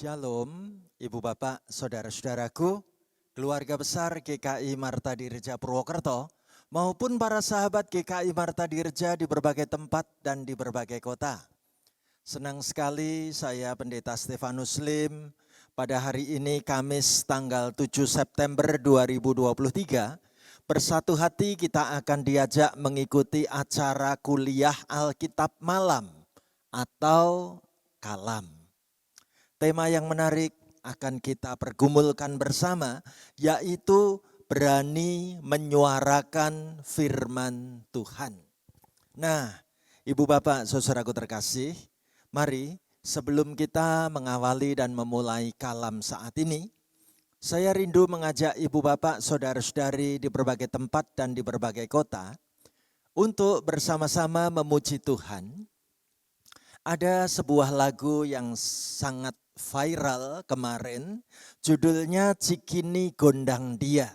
Shalom, Ibu Bapak, Saudara-saudaraku, keluarga besar GKI Marta Dirja Purwokerto, maupun para sahabat GKI Marta Dirja di berbagai tempat dan di berbagai kota. Senang sekali saya Pendeta Stefanus Lim pada hari ini Kamis tanggal 7 September 2023, bersatu hati kita akan diajak mengikuti acara kuliah Alkitab Malam atau Kalam. Tema yang menarik akan kita pergumulkan bersama, yaitu berani menyuarakan firman Tuhan. Nah, Ibu Bapak, saudaraku terkasih, mari sebelum kita mengawali dan memulai kalam saat ini, saya rindu mengajak Ibu Bapak, saudara-saudari di berbagai tempat dan di berbagai kota untuk bersama-sama memuji Tuhan. Ada sebuah lagu yang sangat viral kemarin, judulnya Cikini Gondang Dia.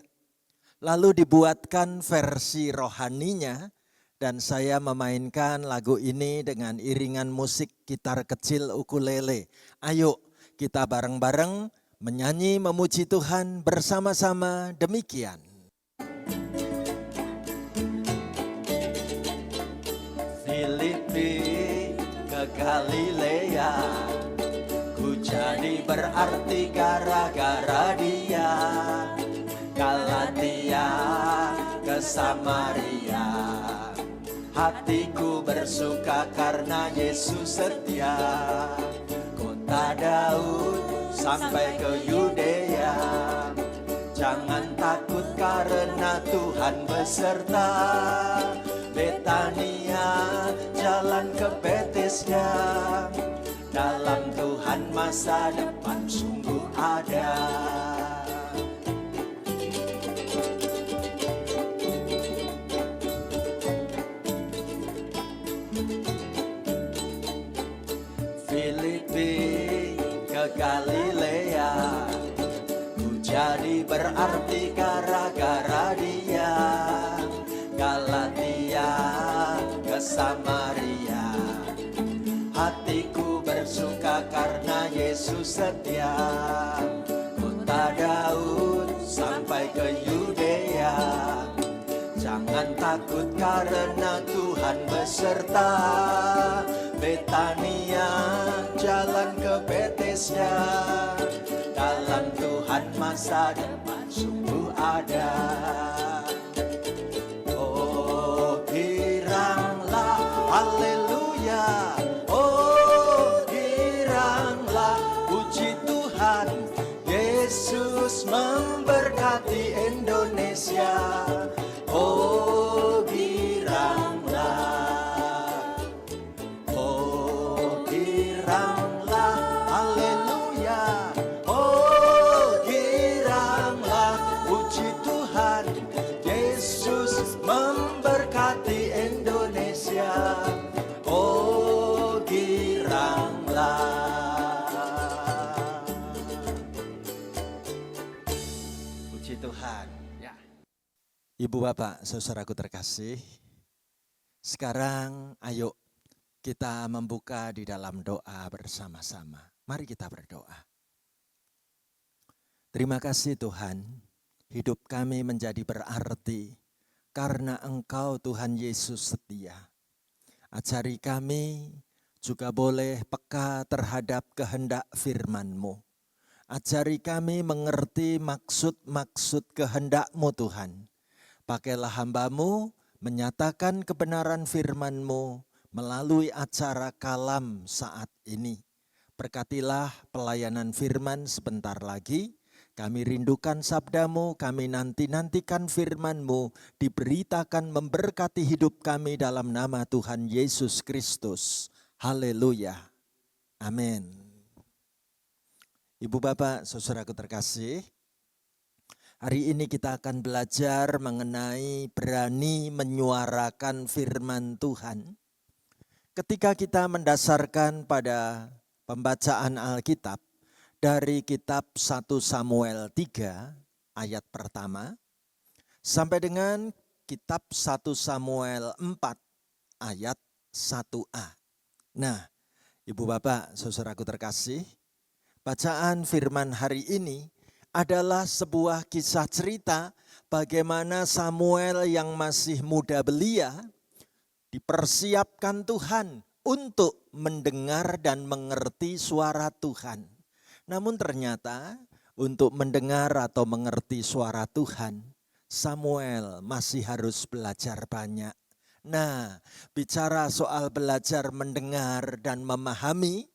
Lalu dibuatkan versi rohaninya dan saya memainkan lagu ini dengan iringan musik gitar kecil ukulele. Ayo kita bareng-bareng menyanyi memuji Tuhan bersama-sama demikian. Filipi ke Galilea, ku jadi berarti gara-gara dia. Galatia ke Samaria, hatiku bersuka karena Yesus setia. Kota Daud sampai ke Yudea, jangan takut karena Tuhan beserta. Betania jalan ke Betesda, dalam Tuhan masa depan sungguh ada. Filipi ke Galilea, ku jadi berarti gara-gara dia. Galatia ke Samaria, hatiku bersuka karena Yesus setia. Kota Daud sampai ke Yudea, jangan takut karena Tuhan beserta. Betania jalan ke Betesda, dalam Tuhan masa depan sungguh ada. Oh giranglah, haleluya. Oh giranglah, puji Tuhan. Yesus memberkati Indonesia. Oh giranglah, oh giranglah, haleluya. Oh giranglah, puji Tuhan. Yesus memberkati Indonesia. Oh giranglah. Puji Tuhan. Ya. Ibu Bapak, saudaraku terkasih, sekarang ayo kita membuka di dalam doa bersama-sama. Mari kita berdoa. Terima kasih Tuhan, hidup kami menjadi berarti karena Engkau Tuhan Yesus setia. Ajari kami juga boleh peka terhadap kehendak firman-Mu. Ajari kami mengerti maksud-maksud kehendak-Mu Tuhan. Pakailah hamba-Mu menyatakan kebenaran firman-Mu melalui acara kalam saat ini. Berkatilah pelayanan firman sebentar lagi. Kami rindukan sabda-Mu, kami nantikan firman-Mu diberitakan memberkati hidup kami dalam nama Tuhan Yesus Kristus. Haleluya. Amin. Ibu Bapak, saudaraku terkasih, hari ini kita akan belajar mengenai berani menyuarakan firman Tuhan. Ketika kita mendasarkan pada pembacaan Alkitab dari kitab 1 Samuel 3 ayat pertama sampai dengan kitab 1 Samuel 4 ayat 1a. Nah, Ibu Bapak, saudaraku terkasih, Bacaan firman hari ini adalah sebuah kisah cerita bagaimana Samuel yang masih muda belia dipersiapkan Tuhan untuk mendengar dan mengerti suara Tuhan. Namun ternyata untuk mendengar atau mengerti suara Tuhan, Samuel masih harus belajar banyak. Nah, bicara soal belajar mendengar dan memahami,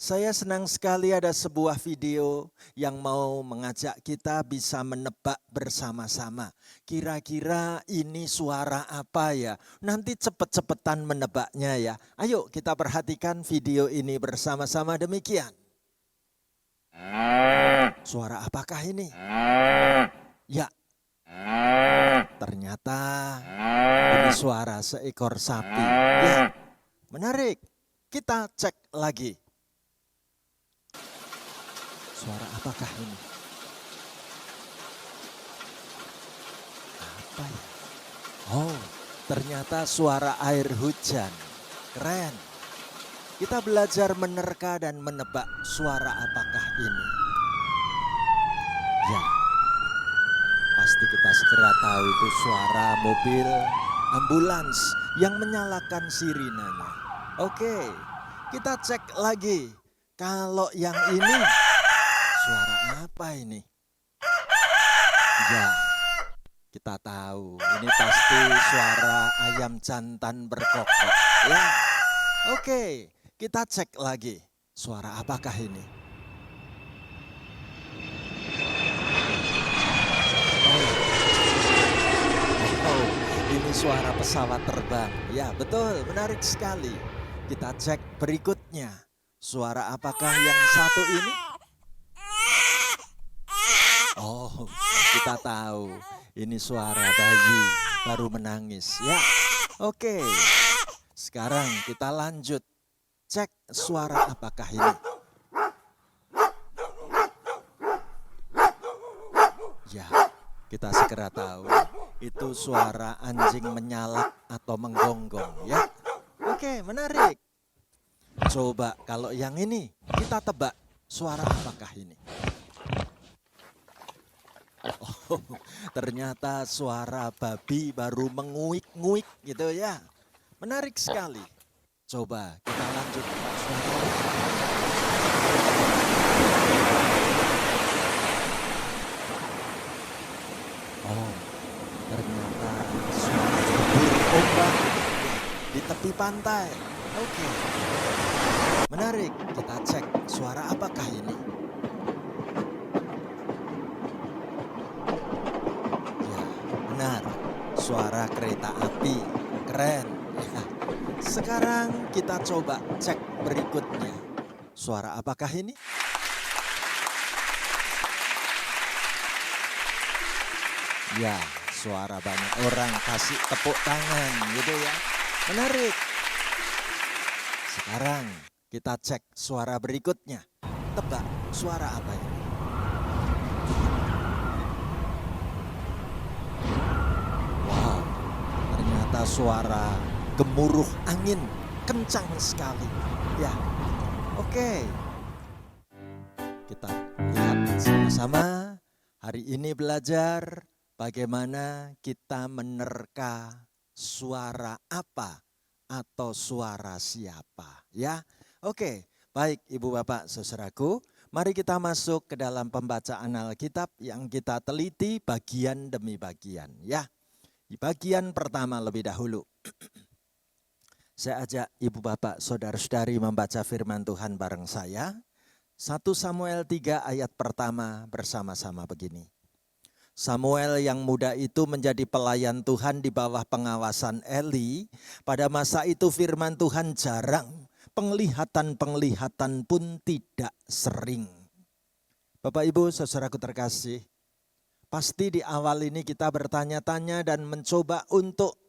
saya senang sekali ada sebuah video yang mau mengajak kita bisa menebak bersama-sama. Kira-kira ini suara apa ya? Nanti cepet-cepetan menebaknya ya. Ayo kita perhatikan video ini bersama-sama demikian. Suara apakah ini? Ya, ternyata ini suara seekor sapi. Ya, menarik. Kita cek lagi. Suara apakah ini? Apa ya? Oh, ternyata suara air hujan. Keren. Kita belajar menerka dan menebak suara apakah ini. Ya, pasti kita segera tahu itu suara mobil ambulans yang menyalakan sirinanya. Oke, kita cek lagi. Kalau yang ini, suara apa ini? Ya, kita tahu ini pasti suara ayam jantan berkokok. Ya, oke, kita cek lagi. Suara apakah ini? Oh, ini suara pesawat terbang. Ya, betul, menarik sekali. Kita cek berikutnya. Suara apakah yang satu ini? Oh, kita tahu ini suara bayi baru menangis ya. Oke, sekarang kita lanjut cek suara apakah ini. Ya, kita segera tahu itu suara anjing menyalak atau menggonggong ya. Oke, menarik. Coba kalau yang ini kita tebak suara apakah ini. Oh, ternyata suara babi baru menguik-nguik gitu ya. Menarik sekali. Coba kita lanjut. Oh, ternyata suara debur ombak di tepi pantai. Oke. Menarik. Kita cek suara apakah ini. Benar, suara kereta api, keren. Ya. Sekarang kita coba cek berikutnya. Suara apakah ini? Ya, suara banyak orang kasih tepuk tangan gitu ya. Menarik. Sekarang kita cek suara berikutnya. Tebak suara apa ini? Suara gemuruh angin kencang sekali. Ya, oke. Kita lihat sama-sama. Hari ini belajar bagaimana kita menerka suara apa atau suara siapa. Ya, oke. Baik Ibu Bapak Saudaraku, mari kita masuk ke dalam pembacaan Alkitab yang kita teliti bagian demi bagian. Ya. Di bagian pertama lebih dahulu, saya ajak Ibu Bapak Saudara-saudari membaca firman Tuhan bareng saya. 1 Samuel 3 ayat pertama bersama-sama begini. Samuel yang muda itu menjadi pelayan Tuhan di bawah pengawasan Eli. Pada masa itu firman Tuhan jarang, penglihatan-penglihatan pun tidak sering. Bapak Ibu saudaraku terkasih, pasti di awal ini kita bertanya-tanya dan mencoba untuk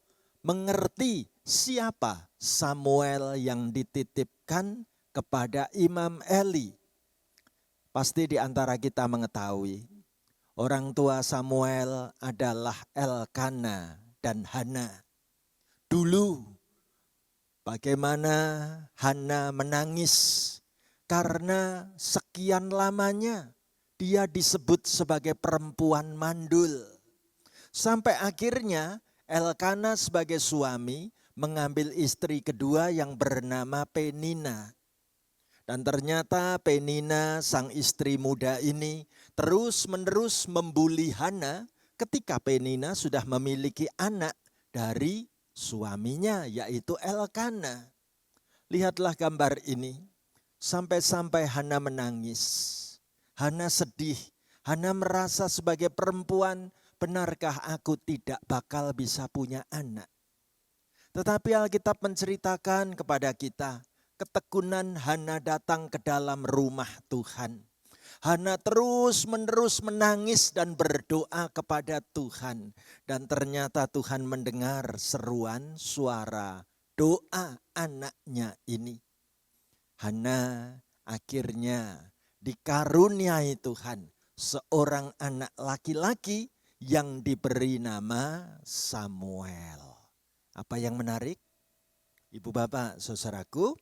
mengerti siapa Samuel yang dititipkan kepada Imam Eli. Pasti di antara kita mengetahui orang tua Samuel adalah Elkana dan Hana. Dulu bagaimana Hana menangis karena sekian lamanya dia disebut sebagai perempuan mandul. Sampai akhirnya Elkana sebagai suami mengambil istri kedua yang bernama Penina. Dan ternyata Penina sang istri muda ini terus-menerus membuli Hana ketika Penina sudah memiliki anak dari suaminya yaitu Elkana. Lihatlah gambar ini, sampai-sampai Hana menangis. Hana sedih, Hana merasa sebagai perempuan, benarkah aku tidak bakal bisa punya anak? Tetapi Alkitab menceritakan kepada kita, ketekunan Hana datang ke dalam rumah Tuhan. Hana terus-menerus menangis dan berdoa kepada Tuhan. Dan ternyata Tuhan mendengar seruan suara doa anaknya ini. Hana akhirnya dikaruniai Tuhan seorang anak laki-laki yang diberi nama Samuel. Apa yang menarik? Ibu bapak saudaraku,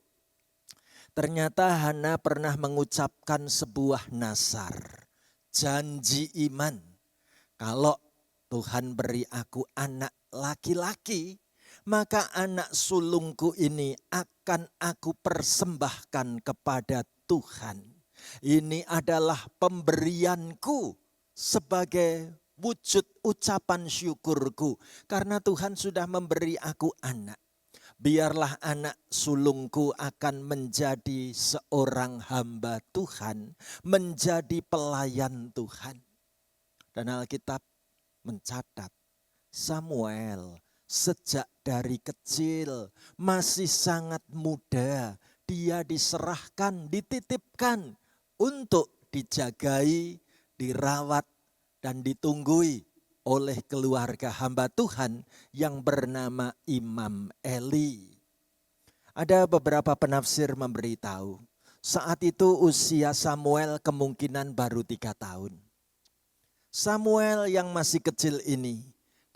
ternyata Hana pernah mengucapkan sebuah nazar, janji iman. Kalau Tuhan beri aku anak laki-laki, maka anak sulungku ini akan aku persembahkan kepada Tuhan. Ini adalah pemberianku sebagai wujud ucapan syukurku. Karena Tuhan sudah memberi aku anak. Biarlah anak sulungku akan menjadi seorang hamba Tuhan. Menjadi pelayan Tuhan. Dan Alkitab mencatat Samuel sejak dari kecil masih sangat muda. Dia diserahkan, dititipkan untuk dijagai, dirawat, dan ditunggui oleh keluarga hamba Tuhan yang bernama Imam Eli. Ada beberapa penafsir memberitahu, saat itu usia Samuel kemungkinan baru 3 tahun. Samuel yang masih kecil ini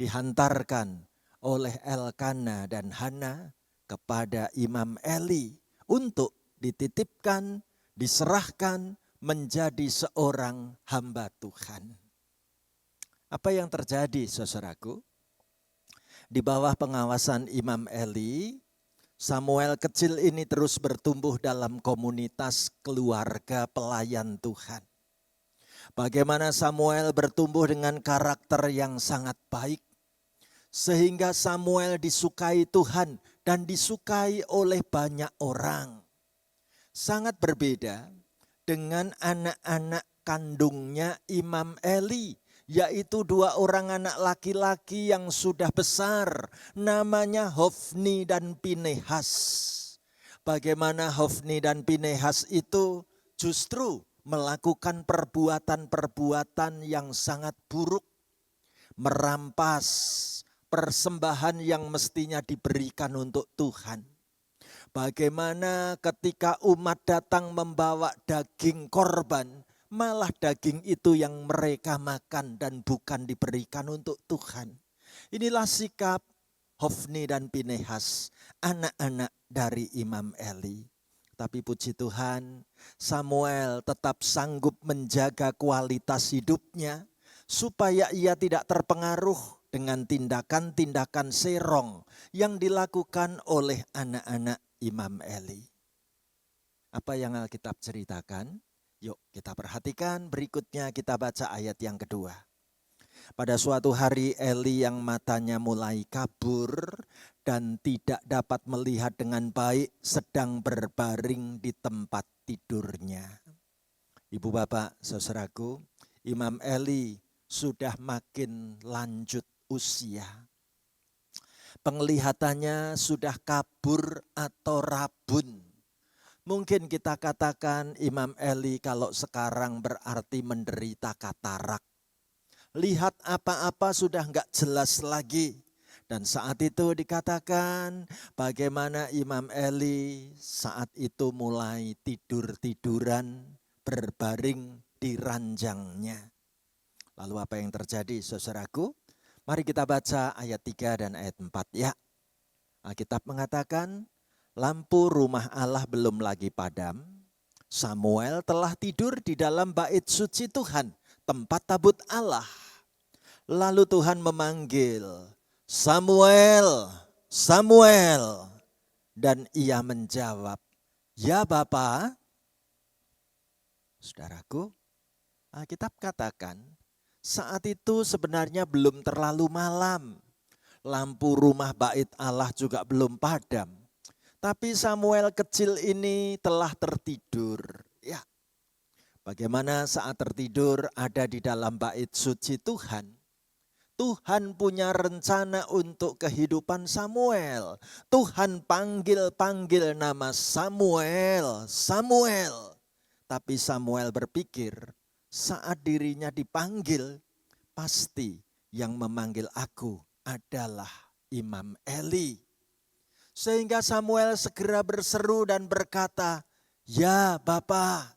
dihantarkan oleh Elkana dan Hana kepada Imam Eli untuk dititipkan, diserahkan menjadi seorang hamba Tuhan. Apa yang terjadi saudaraku? Di bawah pengawasan Imam Eli, Samuel kecil ini terus bertumbuh dalam komunitas keluarga pelayan Tuhan. Bagaimana Samuel bertumbuh dengan karakter yang sangat baik. Sehingga Samuel disukai Tuhan dan disukai oleh banyak orang. Sangat berbeda dengan anak-anak kandungnya Imam Eli. Yaitu 2 orang anak laki-laki yang sudah besar. Namanya Hofni dan Pinehas. Bagaimana Hofni dan Pinehas itu justru melakukan perbuatan-perbuatan yang sangat buruk. Merampas persembahan yang mestinya diberikan untuk Tuhan. Bagaimana ketika umat datang membawa daging korban, malah daging itu yang mereka makan dan bukan diberikan untuk Tuhan. Inilah sikap Hofni dan Pinehas, anak-anak dari Imam Eli. Tapi puji Tuhan, Samuel tetap sanggup menjaga kualitas hidupnya supaya ia tidak terpengaruh dengan tindakan-tindakan serong yang dilakukan oleh anak-anak Imam Eli. Apa yang Alkitab ceritakan? Yuk kita perhatikan, berikutnya kita baca ayat yang kedua. Pada suatu hari Eli yang matanya mulai kabur dan tidak dapat melihat dengan baik sedang berbaring di tempat tidurnya. Ibu bapak saudaraku, Imam Eli sudah makin lanjut usia. Penglihatannya sudah kabur atau rabun. Mungkin kita katakan Imam Eli kalau sekarang berarti menderita katarak. Lihat apa-apa sudah enggak jelas lagi. Dan saat itu dikatakan bagaimana Imam Eli saat itu mulai tidur-tiduran berbaring di ranjangnya. Lalu apa yang terjadi saudaraku? Mari kita baca ayat 3 dan ayat 4 ya. Alkitab mengatakan lampu rumah Allah belum lagi padam. Samuel telah tidur di dalam bait suci Tuhan, tempat tabut Allah. Lalu Tuhan memanggil, Samuel, Samuel. Dan ia menjawab, ya Bapa. Saudaraku, Alkitab katakan saat itu sebenarnya belum terlalu malam. Lampu rumah bait Allah juga belum padam. Tapi Samuel kecil ini telah tertidur. Ya, bagaimana saat tertidur ada di dalam bait suci Tuhan? Tuhan punya rencana untuk kehidupan Samuel. Tuhan panggil-panggil nama Samuel, Samuel. Tapi Samuel berpikir saat dirinya dipanggil, pasti yang memanggil aku adalah Imam Eli. Sehingga Samuel segera berseru dan berkata, ya Bapa.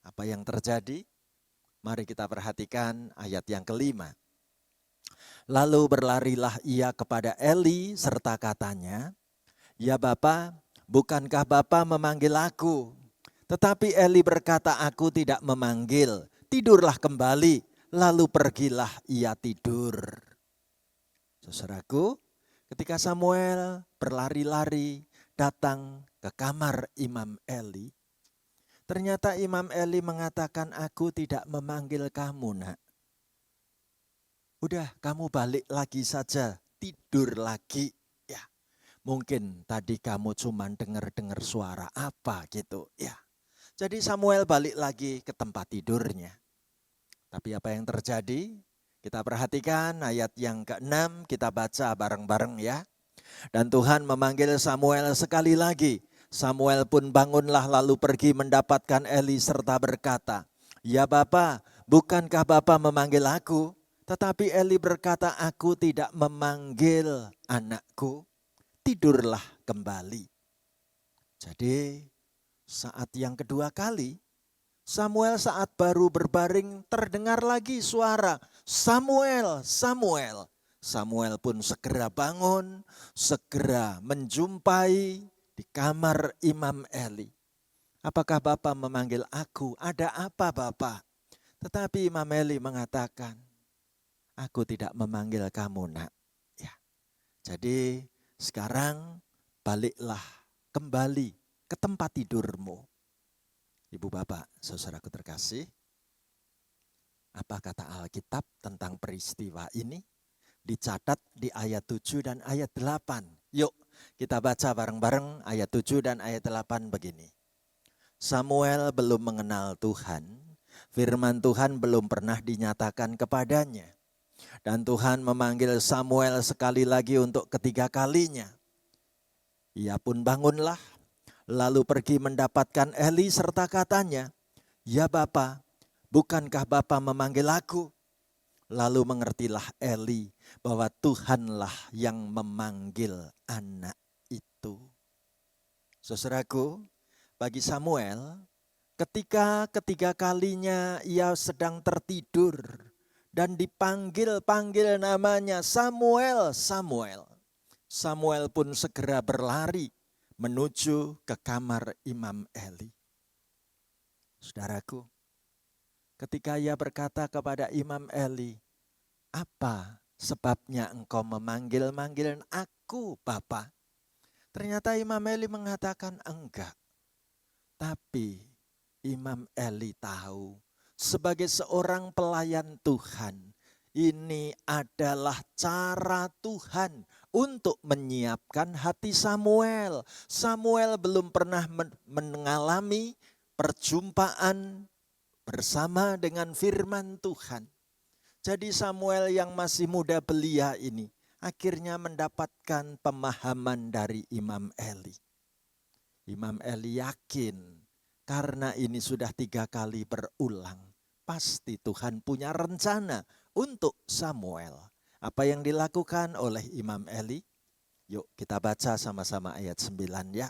Apa yang terjadi? Mari kita perhatikan ayat yang kelima. Lalu berlarilah ia kepada Eli serta katanya, ya Bapa, bukankah Bapa memanggil aku? Tetapi Eli berkata, aku tidak memanggil, tidurlah kembali. Lalu pergilah ia tidur. Saudaraku, ketika Samuel berlari-lari datang ke kamar Imam Eli, ternyata Imam Eli mengatakan, aku tidak memanggil kamu, nak. Udah, kamu balik lagi saja, tidur lagi. Ya, mungkin tadi kamu cuma dengar-dengar suara apa gitu. Ya, jadi Samuel balik lagi ke tempat tidurnya. Tapi apa yang terjadi? Kita perhatikan ayat yang ke-6, kita baca bareng-bareng ya. Dan Tuhan memanggil Samuel sekali lagi. Samuel pun bangunlah lalu pergi mendapatkan Eli serta berkata, ya Bapa, bukankah Bapa memanggil aku? Tetapi Eli berkata, aku tidak memanggil anakku, tidurlah kembali. Jadi saat yang kedua kali, Samuel saat baru berbaring terdengar lagi suara, Samuel, Samuel. Samuel pun segera bangun, segera menjumpai di kamar Imam Eli. Apakah Bapak memanggil aku? Ada apa Bapak? Tetapi Imam Eli mengatakan, aku tidak memanggil kamu, nak. Ya. Jadi sekarang baliklah kembali ke tempat tidurmu. Ibu bapak, saudaraku terkasih, apa kata Alkitab tentang peristiwa ini? Dicatat di ayat 7 dan ayat 8. Yuk kita baca bareng-bareng ayat 7 dan ayat 8 begini. Samuel belum mengenal Tuhan, firman Tuhan belum pernah dinyatakan kepadanya. Dan Tuhan memanggil Samuel sekali lagi untuk ketiga kalinya. Ia pun bangunlah, lalu pergi mendapatkan Eli serta katanya, ya Bapa, bukankah Bapa memanggil aku? Lalu mengertilah Eli bahwa Tuhanlah yang memanggil anak itu. Saudaraku, bagi Samuel, ketika ketiga kalinya ia sedang tertidur dan dipanggil-panggil namanya Samuel, Samuel. Samuel pun segera berlari menuju ke kamar Imam Eli. Saudaraku, ketika ia berkata kepada Imam Eli, apa sebabnya engkau memanggil-manggil aku, Bapa? Ternyata Imam Eli mengatakan enggak. Tapi Imam Eli tahu sebagai seorang pelayan Tuhan, ini adalah cara Tuhan untuk menyiapkan hati Samuel. Samuel belum pernah mengalami perjumpaan bersama dengan firman Tuhan. Jadi Samuel yang masih muda belia ini akhirnya mendapatkan pemahaman dari Imam Eli. Imam Eli yakin karena ini sudah 3 kali berulang, pasti Tuhan punya rencana untuk Samuel. Apa yang dilakukan oleh Imam Eli? Yuk kita baca sama-sama ayat 9 ya.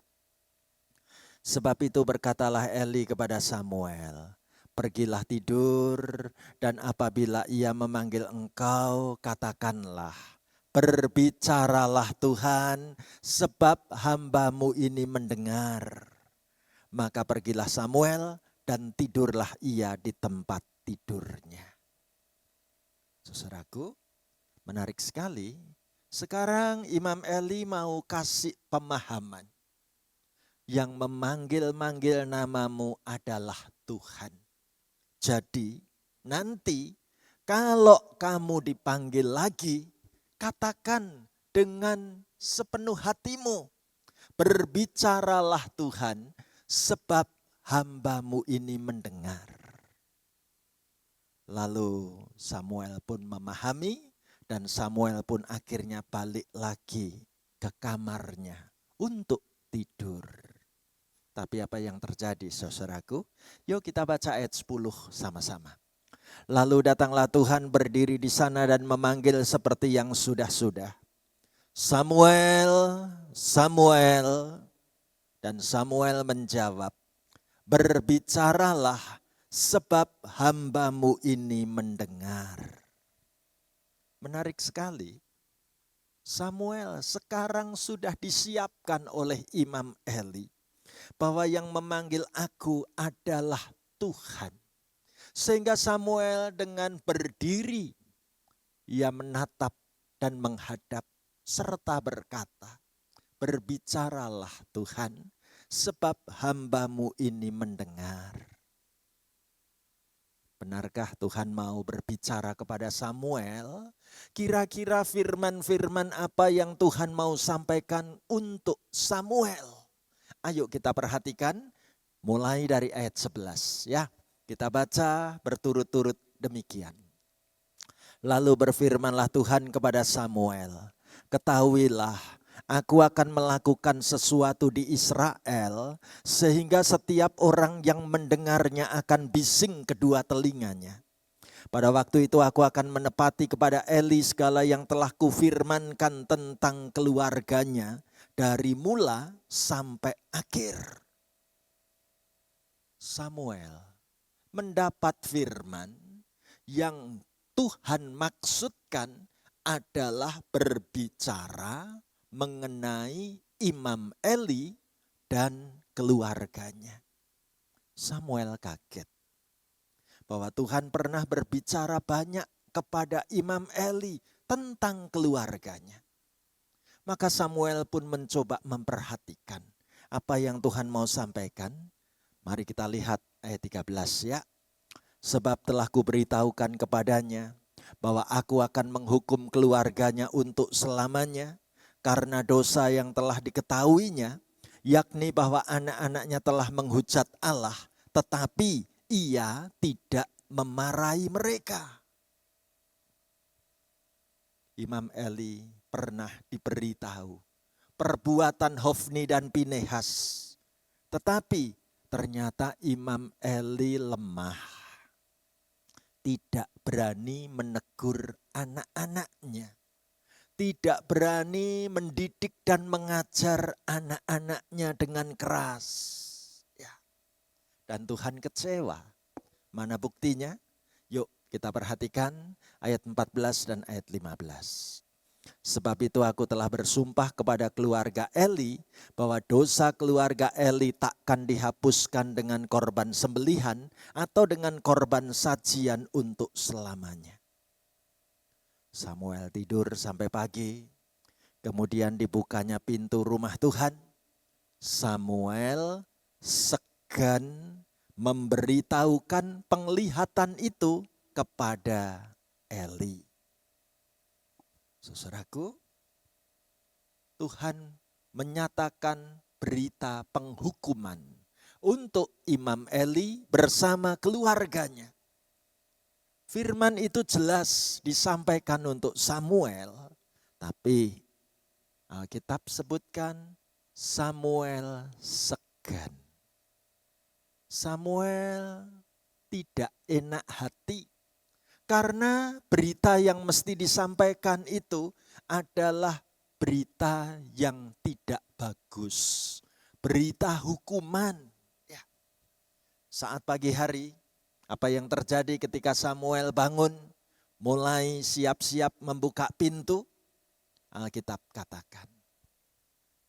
Sebab itu berkatalah Eli kepada Samuel, pergilah tidur dan apabila ia memanggil engkau katakanlah, berbicaralah Tuhan sebab hambamu ini mendengar. Maka pergilah Samuel dan tidurlah ia di tempat tidurnya. Saudaraku, menarik sekali. Sekarang Imam Eli mau kasih pemahaman. Yang memanggil-manggil namamu adalah Tuhan. Jadi nanti kalau kamu dipanggil lagi, katakan dengan sepenuh hatimu. Berbicaralah Tuhan, sebab hambamu ini mendengar. Lalu Samuel pun memahami dan Samuel pun akhirnya balik lagi ke kamarnya untuk tidur. Tapi apa yang terjadi saudaraku? Yuk kita baca ayat 10 sama-sama. Lalu datanglah Tuhan berdiri di sana dan memanggil seperti yang sudah-sudah. Samuel, Samuel. Dan Samuel menjawab, berbicaralah sebab hambamu ini mendengar. Menarik sekali. Samuel sekarang sudah disiapkan oleh Imam Eli. Bahwa yang memanggil aku adalah Tuhan. Sehingga Samuel dengan berdiri, ia menatap dan menghadap serta berkata, berbicaralah Tuhan, sebab hambamu ini mendengar. Benarkah Tuhan mau berbicara kepada Samuel? Kira-kira firman-firman apa yang Tuhan mau sampaikan untuk Samuel? Ayo kita perhatikan mulai dari ayat 11 ya. Kita baca berturut-turut demikian. Lalu berfirmanlah Tuhan kepada Samuel, ketahuilah aku akan melakukan sesuatu di Israel sehingga setiap orang yang mendengarnya akan bising kedua telinganya. Pada waktu itu aku akan menepati kepada Eli segala yang telah kufirmankan tentang keluarganya dari mula sampai akhir. Samuel mendapat firman yang Tuhan maksudkan adalah berbicara mengenai Imam Eli dan keluarganya. Samuel kaget bahwa Tuhan pernah berbicara banyak kepada Imam Eli tentang keluarganya. Maka Samuel pun mencoba memperhatikan apa yang Tuhan mau sampaikan. Mari kita lihat ayat 13 ya. Sebab telah kuberitahukan kepadanya bahwa aku akan menghukum keluarganya untuk selamanya karena dosa yang telah diketahuinya, yakni bahwa anak-anaknya telah menghujat Allah, tetapi ia tidak memarahi mereka. Imam Eli pernah diberitahu perbuatan Hofni dan Pinehas, tetapi ternyata Imam Eli lemah. Tidak berani menegur anak-anaknya. Tidak berani mendidik dan mengajar anak-anaknya dengan keras. Ya. Dan Tuhan kecewa. Mana buktinya? Yuk kita perhatikan ayat 14 dan ayat 15. Sebab itu aku telah bersumpah kepada keluarga Eli bahwa dosa keluarga Eli takkan dihapuskan dengan korban sembelihan atau dengan korban sajian untuk selamanya. Samuel tidur sampai pagi, kemudian dibukanya pintu rumah Tuhan. Samuel segan memberitahukan penglihatan itu kepada Eli. Saudaraku, Tuhan menyatakan berita penghukuman untuk Imam Eli bersama keluarganya. Firman itu jelas disampaikan untuk Samuel, tapi Alkitab sebutkan Samuel segan. Samuel tidak enak hati. Karena berita yang mesti disampaikan itu adalah berita yang tidak bagus. Berita hukuman. Ya. Saat pagi hari, apa yang terjadi ketika Samuel bangun, mulai siap-siap membuka pintu, Alkitab katakan.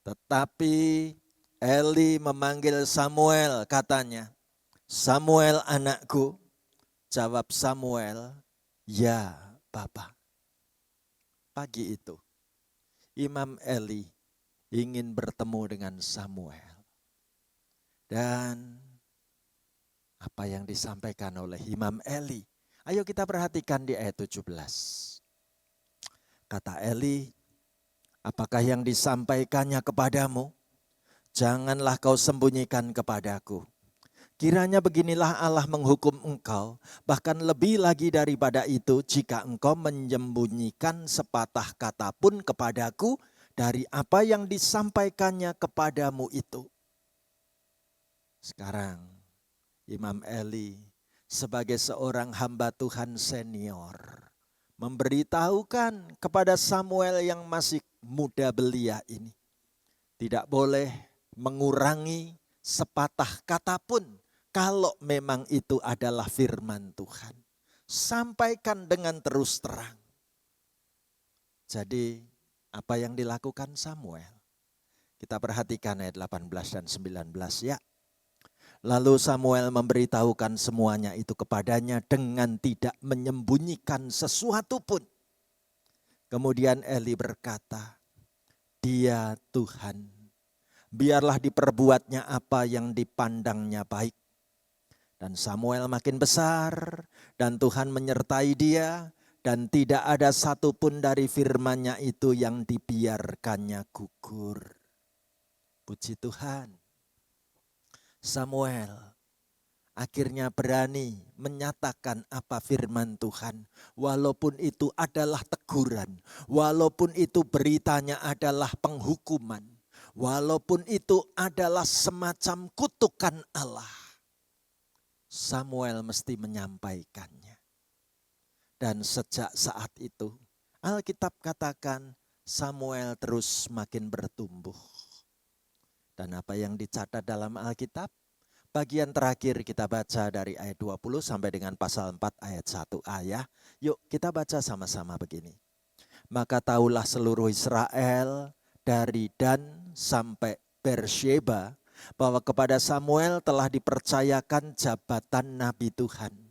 Tetapi Eli memanggil Samuel, katanya, "Samuel anakku." Jawab Samuel, "Ya, Bapa." Pagi itu, Imam Eli ingin bertemu dengan Samuel. Dan apa yang disampaikan oleh Imam Eli? Ayo kita perhatikan di ayat 17. Kata Eli, "Apakah yang disampaikannya kepadamu? Janganlah kau sembunyikan kepadaku. Kiranya beginilah Allah menghukum engkau, bahkan lebih lagi daripada itu, jika engkau menyembunyikan sepatah kata pun kepadaku dari apa yang disampaikannya kepadamu itu." Sekarang Imam Eli sebagai seorang hamba Tuhan senior memberitahukan kepada Samuel yang masih muda belia ini, tidak boleh mengurangi sepatah kata pun kalau memang itu adalah firman Tuhan. Sampaikan dengan terus terang. Jadi apa yang dilakukan Samuel? Kita perhatikan ayat 18 dan 19 ya. Lalu Samuel memberitahukan semuanya itu kepadanya dengan tidak menyembunyikan sesuatu pun. Kemudian Eli berkata, "Dia Tuhan, biarlah diperbuatnya apa yang dipandangnya baik." Dan Samuel makin besar dan Tuhan menyertai dia, dan tidak ada satupun dari firman-Nya itu yang dibiarkannya gugur. Puji Tuhan. Samuel akhirnya berani menyatakan apa firman Tuhan. Walaupun itu adalah teguran, walaupun itu beritanya adalah penghukuman, walaupun itu adalah semacam kutukan Allah, Samuel mesti menyampaikannya. Dan sejak saat itu Alkitab katakan Samuel terus makin bertumbuh. Dan apa yang dicatat dalam Alkitab? Bagian terakhir kita baca dari ayat 20 sampai dengan pasal 4 ayat 1a ya. Yuk kita baca sama-sama begini. "Maka tahulah seluruh Israel dari Dan sampai Beersheba bahwa kepada Samuel telah dipercayakan jabatan Nabi Tuhan.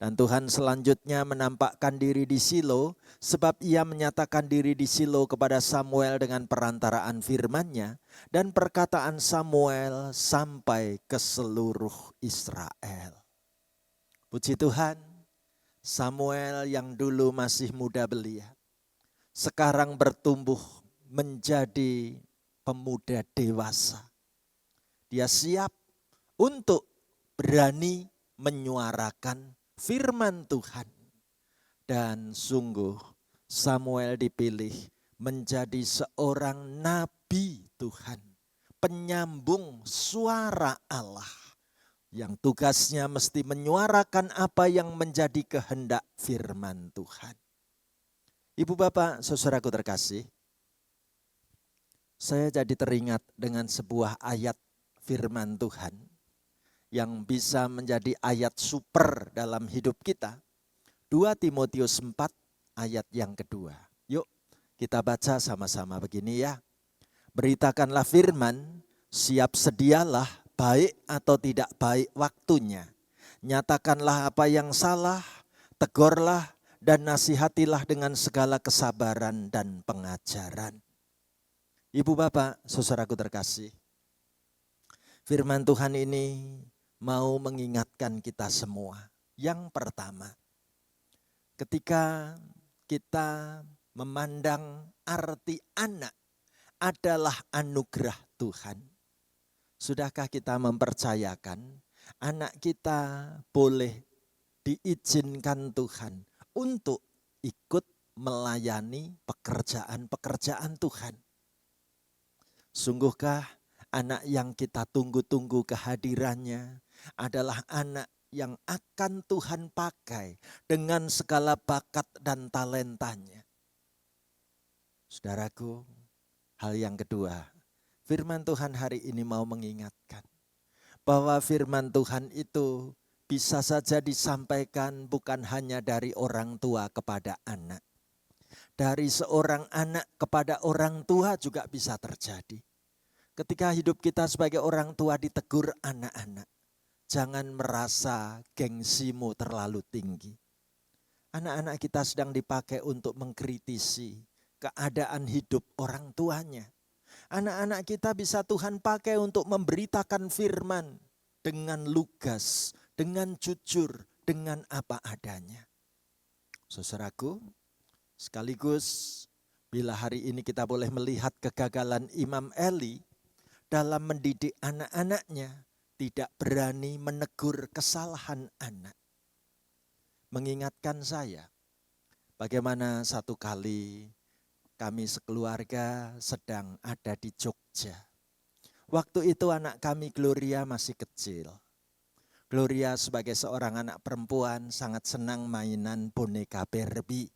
Dan Tuhan selanjutnya menampakkan diri di Silo, sebab ia menyatakan diri di Silo kepada Samuel dengan perantaraan firman-Nya, dan perkataan Samuel sampai ke seluruh Israel." Puji Tuhan, Samuel yang dulu masih muda belia, sekarang bertumbuh menjadi pemuda dewasa. Dia siap untuk berani menyuarakan firman Tuhan. Dan sungguh Samuel dipilih menjadi seorang nabi Tuhan, penyambung suara Allah, yang tugasnya mesti menyuarakan apa yang menjadi kehendak firman Tuhan. Ibu bapak saudaraku terkasih, saya jadi teringat dengan sebuah ayat firman Tuhan yang bisa menjadi ayat super dalam hidup kita. 2 Timotius 4 ayat yang kedua. Yuk kita baca sama-sama begini ya. "Beritakanlah firman, siap sedialah, baik atau tidak baik waktunya. Nyatakanlah apa yang salah, tegurlah dan nasihatilah dengan segala kesabaran dan pengajaran." Ibu bapak saudaraku terkasih, firman Tuhan ini mau mengingatkan kita semua. Yang pertama, ketika kita memandang arti anak adalah anugerah Tuhan, sudahkah kita mempercayakan anak kita boleh diizinkan Tuhan untuk ikut melayani pekerjaan-pekerjaan Tuhan? Sungguhkah anak yang kita tunggu-tunggu kehadirannya adalah anak yang akan Tuhan pakai dengan segala bakat dan talentanya? Saudaraku, hal yang kedua, firman Tuhan hari ini mau mengingatkan bahwa firman Tuhan itu bisa saja disampaikan bukan hanya dari orang tua kepada anak. Dari seorang anak kepada orang tua juga bisa terjadi. Ketika hidup kita sebagai orang tua ditegur anak-anak, jangan merasa gengsimu terlalu tinggi. Anak-anak kita sedang dipakai untuk mengkritisi keadaan hidup orang tuanya. Anak-anak kita bisa Tuhan pakai untuk memberitakan firman dengan lugas, dengan jujur, dengan apa adanya. Saudaraku, sekaligus bila hari ini kita boleh melihat kegagalan Imam Eli dalam mendidik anak-anaknya, tidak berani menegur kesalahan anak. Mengingatkan saya, bagaimana satu kali kami sekeluarga sedang ada di Jogja. Waktu itu anak kami Gloria masih kecil. Gloria sebagai seorang anak perempuan sangat senang mainan boneka Barbie.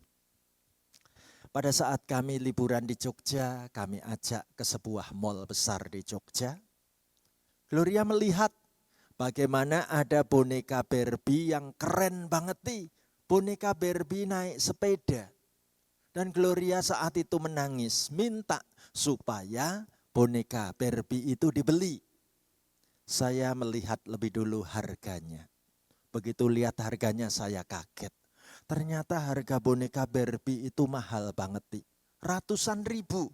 Pada saat kami liburan di Jogja, kami ajak ke sebuah mall besar di Jogja. Gloria melihat bagaimana ada boneka Barbie yang keren banget nih. Boneka Barbie naik sepeda. Dan Gloria saat itu menangis, minta supaya boneka Barbie itu dibeli. Saya melihat lebih dulu harganya. Begitu lihat harganya saya kaget. Ternyata harga boneka Barbie itu mahal banget nih. Ratusan ribu.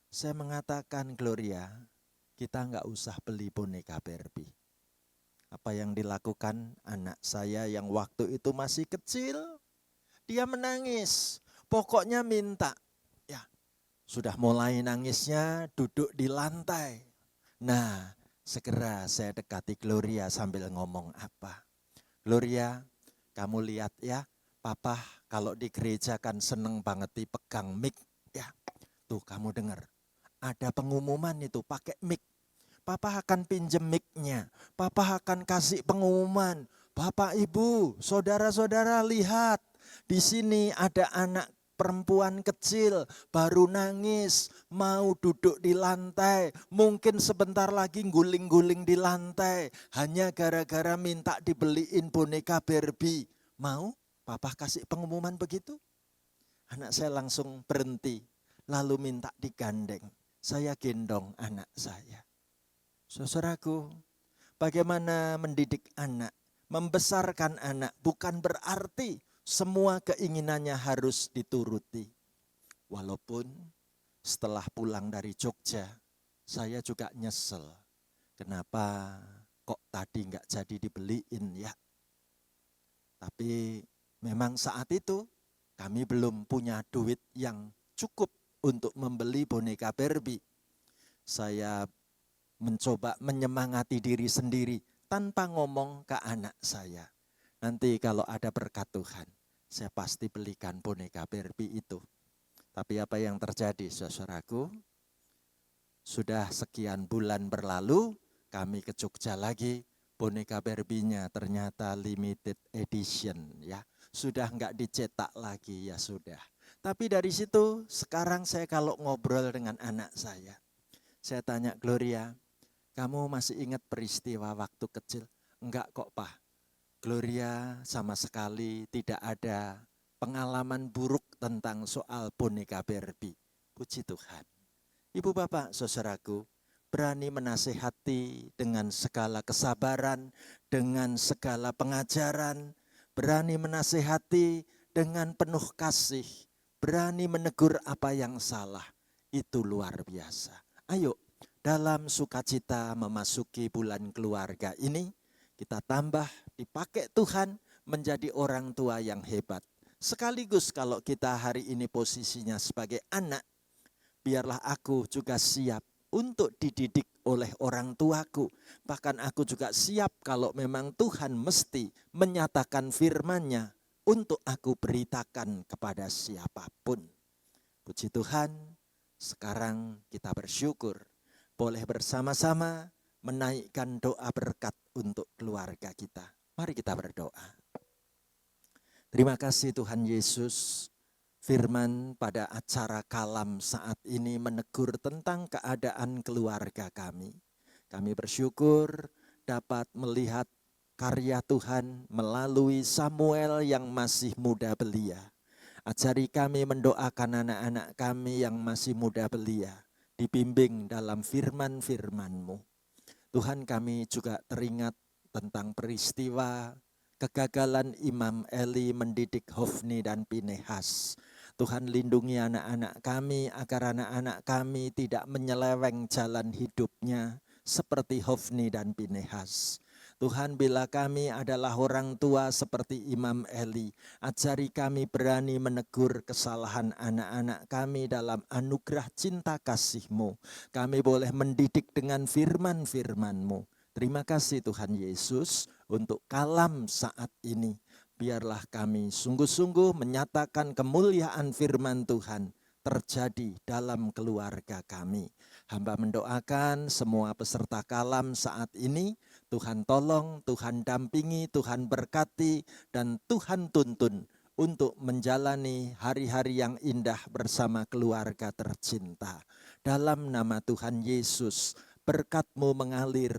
Saya mengatakan, Gloria, kita nggak usah beli boneka Barbie. Apa yang dilakukan anak saya yang waktu itu masih kecil, dia menangis. Pokoknya minta. Ya, sudah mulai nangisnya duduk di lantai. Nah, segera saya dekati Gloria sambil ngomong apa. Gloria, kamu lihat ya, Papa kalau di gereja kan seneng banget dipegang mic. Ya, tuh kamu dengar. Ada pengumuman itu pakai mic. Papa akan pinjem mic-nya. Papa akan kasih pengumuman. Bapak, Ibu, saudara-saudara lihat. Di sini ada anak perempuan kecil baru nangis. Mau duduk di lantai. Mungkin sebentar lagi guling-guling di lantai. Hanya gara-gara minta dibeliin boneka Barbie. Mau? Papa kasih pengumuman begitu? Anak saya langsung berhenti. Lalu minta digandeng. Saya gendong anak saya. Saudaraku, bagaimana mendidik anak, membesarkan anak bukan berarti semua keinginannya harus dituruti. Walaupun setelah pulang dari Jogja, saya juga nyesel. Kenapa kok tadi nggak jadi dibeliin ya? Tapi memang saat itu kami belum punya duit yang cukup untuk membeli boneka Barbie. Saya mencoba menyemangati diri sendiri tanpa ngomong ke anak saya. Nanti kalau ada berkat Tuhan, saya pasti belikan boneka Barbie itu. Tapi apa yang terjadi, saudaraku? Sudah sekian bulan berlalu, kami ke Jogja lagi, boneka Barbie-nya ternyata limited edition ya. Sudah enggak dicetak lagi, ya sudah. Tapi dari situ sekarang saya kalau ngobrol dengan anak saya tanya, Gloria, kamu masih ingat peristiwa waktu kecil? Enggak kok, Pak. Gloria sama sekali tidak ada pengalaman buruk tentang soal boneka Barbie. Puji Tuhan. Ibu bapak saudaraku, berani menasehati dengan segala kesabaran, dengan segala pengajaran, berani menasehati dengan penuh kasih, berani menegur apa yang salah. Itu luar biasa. Ayo, dalam sukacita memasuki bulan keluarga ini, kita tambah dipakai Tuhan menjadi orang tua yang hebat. Sekaligus kalau kita hari ini posisinya sebagai anak, biarlah aku juga siap untuk dididik oleh orang tuaku. Bahkan aku juga siap kalau memang Tuhan mesti menyatakan firman-Nya untuk aku beritakan kepada siapapun. Puji Tuhan, sekarang kita bersyukur boleh bersama-sama menaikkan doa berkat untuk keluarga kita. Mari kita berdoa. Terima kasih Tuhan Yesus, firman pada acara kalam saat ini menegur tentang keadaan keluarga kami. Kami bersyukur dapat melihat karya Tuhan melalui Samuel yang masih muda belia. Ajari kami mendoakan anak-anak kami yang masih muda belia. dibimbing dalam firman-firman-Mu. Tuhan, kami juga teringat tentang peristiwa kegagalan Imam Eli mendidik Hofni dan Pinehas. Tuhan, lindungi anak-anak kami agar anak-anak kami tidak menyeleweng jalan hidupnya seperti Hofni dan Pinehas. Tuhan, bila kami adalah orang tua seperti Imam Eli, ajari kami berani menegur kesalahan anak-anak kami dalam anugerah cinta kasih-Mu. Kami boleh mendidik dengan firman-firman-Mu. Terima kasih Tuhan Yesus untuk kalam saat ini. Biarlah kami sungguh-sungguh menyatakan kemuliaan firman Tuhan terjadi dalam keluarga kami. Hamba mendoakan semua peserta kalam saat ini, Tuhan tolong, Tuhan dampingi, Tuhan berkati, dan Tuhan tuntun untuk menjalani hari-hari yang indah bersama keluarga tercinta. Dalam nama Tuhan Yesus, berkat-Mu mengalir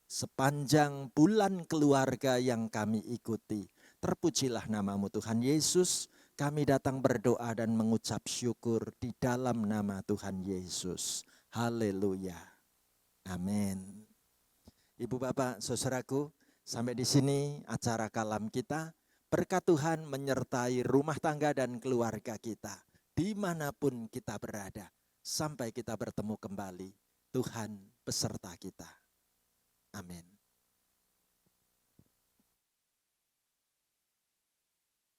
sepanjang bulan keluarga yang kami ikuti. Terpujilah nama-Mu Tuhan Yesus, kami datang berdoa dan mengucap syukur di dalam nama Tuhan Yesus. Haleluya. Amin. Ibu bapak saudaraku, sampai di sini acara kalam kita. Berkat Tuhan menyertai rumah tangga dan keluarga kita, dimanapun kita berada. Sampai kita bertemu kembali, Tuhan beserta kita. Amin.